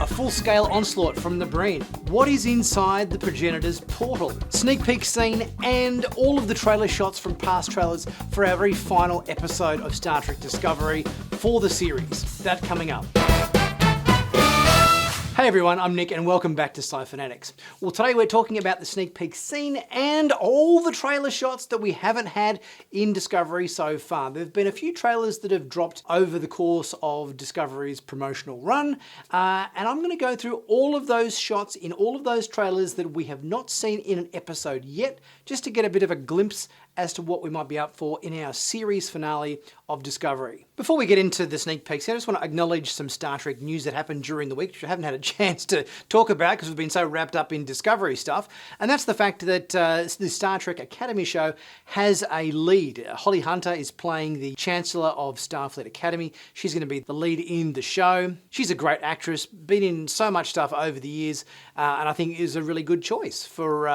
A full-scale onslaught from the Breen. What is inside the progenitor's portal? Sneak peek scene and all of the trailer shots from past trailers for our very final episode of Star Trek Discovery for the series. That coming up. Hey everyone, I'm Nick and welcome back to Sci-Finatics. Well, today we're talking about the sneak peek scene and all the trailer shots that we haven't had in Discovery so far. There have been a few trailers that have dropped over the course of Discovery's promotional run, and I'm going to go through all of those shots in all of those trailers that we have not seen in an episode yet, just to get a bit of a glimpse as to what we might be up for in our series finale of Discovery. Before we get into the sneak peeks, I just want to acknowledge some Star Trek news that happened during the week, which I haven't had a chance to talk about because we've been so wrapped up in Discovery stuff, and that's the fact that the Star Trek Academy show has a lead. Holly Hunter is playing the Chancellor of Starfleet Academy. She's going to be the lead in the show. She's a great actress, been in so much stuff over the years, and I think is a really good choice for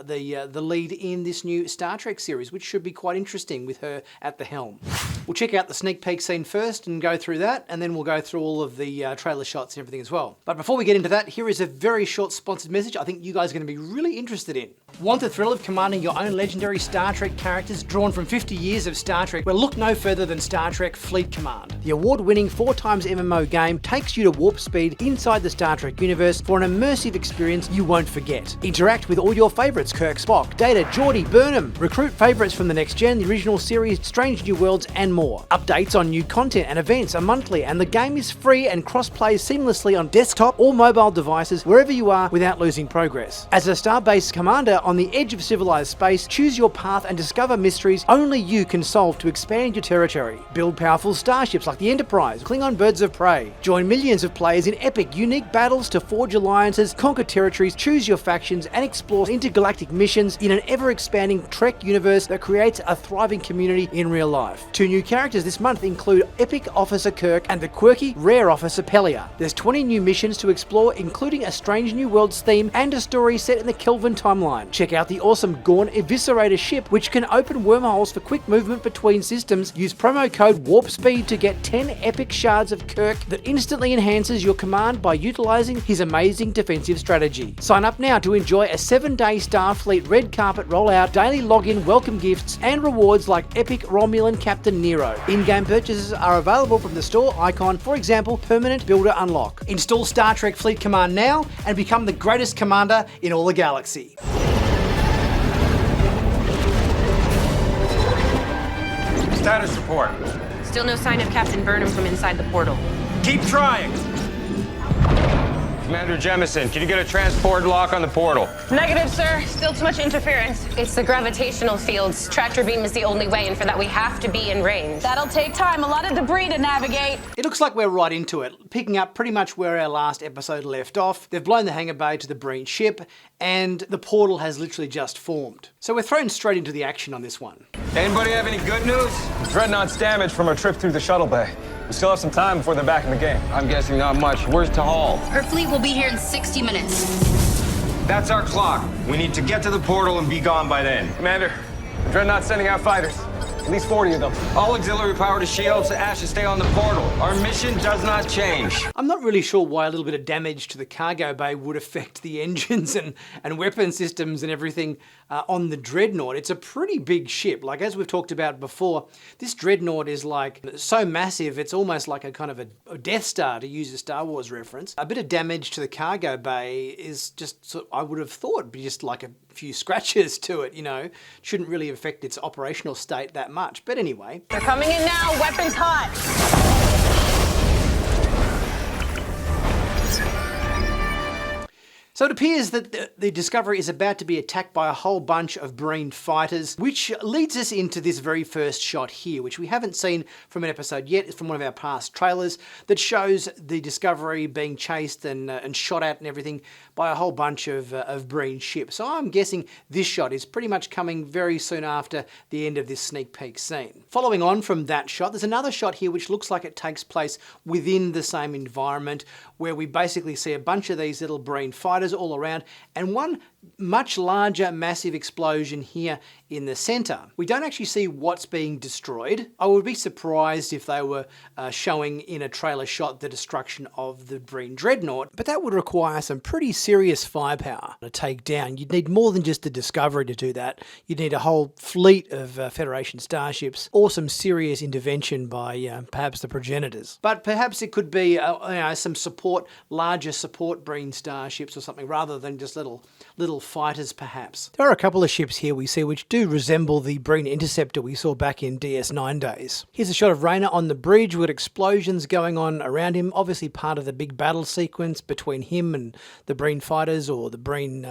the lead in this new Star Trek series, which should be quite interesting with her at the helm. We'll check out the sneak peek scene first and go through that, and then we'll go through all of the trailer shots and everything as well. But before we get into that, here is a very short sponsored message I think you guys are going to be really interested in. Want the thrill of commanding your own legendary Star Trek characters drawn from 50 years of Star Trek? Well, look no further than Star Trek Fleet Command. The award-winning 4x MMO game takes you to warp speed inside the Star Trek universe for an immersive experience you won't forget. Interact with all your favourites: Kirk, Spock, Data, Geordi, Burnham. Recruit favourites from the Next Gen, the original series, Strange New Worlds, and more. Updates on new content and events are monthly, and the game is free and cross-plays seamlessly on desktop or mobile devices wherever you are without losing progress. As a Starbase commander on the edge of civilized space, choose your path and discover mysteries only you can solve to expand your territory. Build powerful starships like the Enterprise, Klingon birds of prey. Join millions of players in epic, unique battles to forge alliances, conquer territories, choose your factions, and explore intergalactic missions in an ever-expanding Trek universe that creates a thriving community in real life. 2 new characters this month include Epic Officer Kirk and the quirky Rare Officer Pelia. There's 20 new missions to explore, including a Strange New Worlds theme and a story set in the Kelvin timeline. Check out the awesome Gorn Eviscerator ship, which can open wormholes for quick movement between systems. Use promo code WARPSPEED to get 10 epic shards of Kirk that instantly enhances your command by utilizing his amazing defensive strategy. Sign up now to enjoy a 7-day Starfleet red carpet rollout, daily login, welcome gifts, and rewards like Epic Romulan Captain Nero. In-game purchases are available from the store icon, for example, Permanent Builder Unlock. Install Star Trek Fleet Command now and become the greatest commander in all the galaxy. Status report. Still no sign of Captain Burnham from inside the portal. Keep trying. Commander Jemison, can you get a transport lock on the portal? Negative, sir. Still too much interference. It's the gravitational fields. Tractor beam is the only way, and for that we have to be in range. That'll take time. A lot of debris to navigate. It looks like we're right into it, picking up pretty much where our last episode left off. They've blown the hangar bay to the Breen ship, and the portal has literally just formed. So we're thrown straight into the action on this one. Anybody have any good news? Dreadnought's damaged from our trip through the shuttle bay. We still have some time before they're back in the game. I'm guessing not much. Where's Tahal? Her fleet will be here in 60 minutes. That's our clock. We need to get to the portal and be gone by then. Commander, the Dreadnought's sending out fighters. At least 40 of them. All auxiliary power to shields. Ash to stay on the portal. Our mission does not change. I'm not really sure why a little bit of damage to the cargo bay would affect the engines and weapon systems and everything on the Dreadnought. It's a pretty big ship. Like, as we've talked about before, this Dreadnought is like so massive, it's almost like a kind of a Death Star, to use a Star Wars reference. A bit of damage to the cargo bay is just, I would have thought, be just like a few scratches to it, you know. Shouldn't really affect its operational state that much. But anyway. They're coming in now. Weapons hot. So it appears that the Discovery is about to be attacked by a whole bunch of Breen fighters, which leads us into this very first shot here, which we haven't seen from an episode yet. It's from one of our past trailers that shows the Discovery being chased and shot at and everything by a whole bunch of Breen ships. So I'm guessing this shot is pretty much coming very soon after the end of this sneak peek scene. Following on from that shot, there's another shot here which looks like it takes place within the same environment where we basically see a bunch of these little Breen fighters all around, and one much larger, massive explosion here in the center. We don't actually see what's being destroyed. I would be surprised if they were showing in a trailer shot the destruction of the Breen Dreadnought, but that would require some pretty serious firepower to take down. You'd need more than just the Discovery to do that. You'd need a whole fleet of Federation starships, or some serious intervention by perhaps the progenitors. But perhaps it could be some support, larger support Breen starships or something, rather than just little fighters perhaps. There are a couple of ships here we see which do resemble the Breen Interceptor we saw back in DS9 days. Here's a shot of Rayner on the bridge with explosions going on around him, obviously part of the big battle sequence between him and the Breen fighters or the Breen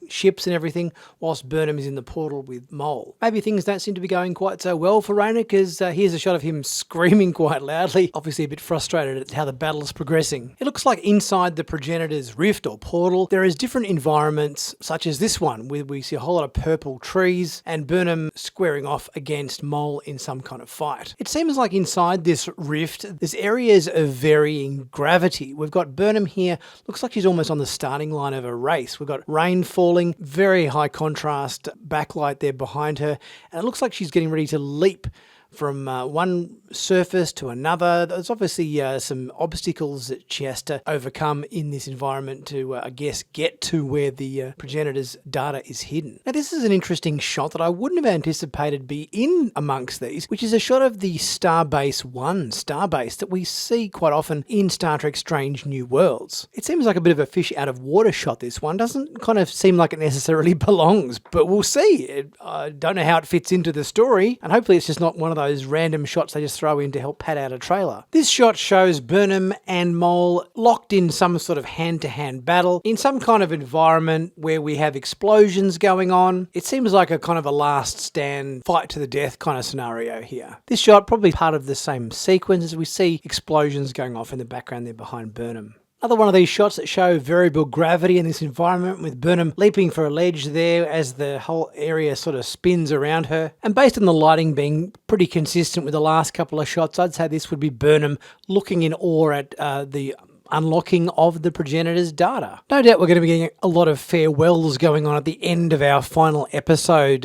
ships and everything, whilst Burnham is in the portal with Mole. Maybe things don't seem to be going quite so well for Rayner, because here's a shot of him screaming quite loudly, obviously a bit frustrated at how the battle is progressing. It looks like inside the Progenitor's rift or portal there is different environments, such as this one where we see a whole lot of purple trees and Burnham squaring off against Mole in some kind of fight. It seems like inside this rift there's areas of varying gravity. We've got Burnham here, looks like she's almost on the starting line of a race. We've got rain falling, very high contrast backlight there behind her, and it looks like she's getting ready to leap from one surface to another. There's obviously some obstacles that she has to overcome in this environment to, I guess, get to where the progenitor's data is hidden. Now, this is an interesting shot that I wouldn't have anticipated be in amongst these, which is a shot of the Starbase 1 starbase that we see quite often in Star Trek Strange New Worlds. It seems like a bit of a fish out of water shot, this one. Doesn't kind of seem like it necessarily belongs, but we'll see. I don't know how it fits into the story, and hopefully it's just not one of those random shots they just throw in to help pad out a trailer. This shot shows Burnham and Mole locked in some sort of hand-to-hand battle in some kind of environment where we have explosions going on. It seems like a kind of a last stand, fight to the death kind of scenario here. This shot probably part of the same sequence as we see explosions going off in the background there behind Burnham. Another one of these shots that show variable gravity in this environment, with Burnham leaping for a ledge there as the whole area sort of spins around her. And based on the lighting being pretty consistent with the last couple of shots, I'd say this would be Burnham looking in awe at the unlocking of the progenitor's data. No doubt we're going to be getting a lot of farewells going on at the end of our final episode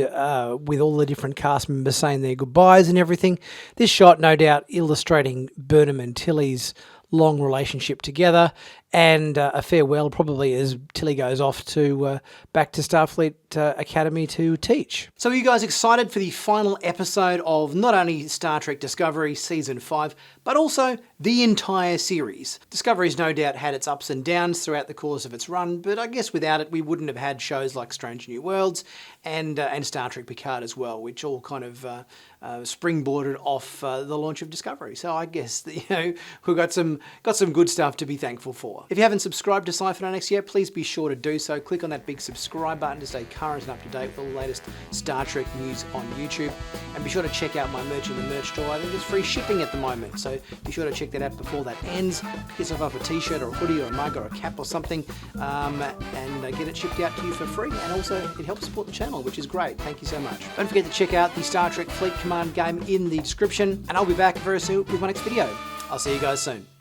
with all the different cast members saying their goodbyes and everything. This shot no doubt illustrating Burnham and Tilly's long relationship together, and a farewell probably as Tilly goes off to back to Starfleet Academy to teach. So are you guys excited for the final episode of not only Star Trek Discovery Season 5, but also the entire series? Discovery's no doubt had its ups and downs throughout the course of its run, but I guess without it we wouldn't have had shows like Strange New Worlds and Star Trek Picard as well, which all kind of springboarded off the launch of Discovery. So I guess that, we've got some good stuff to be thankful for. If you haven't subscribed to Sci-Finatics yet, please be sure to do so. Click on that big subscribe button to stay current and up to date with all the latest Star Trek news on YouTube. And be sure to check out my merch in the merch store. I think there's free shipping at the moment, so be sure to check that out before that ends. Get yourself up a t-shirt or a hoodie or a mug or a cap or something, and get it shipped out to you for free. And also, it helps support the channel, which is great. Thank you so much. Don't forget to check out the Star Trek Fleet Command game in the description, and I'll be back very soon with my next video. I'll see you guys soon.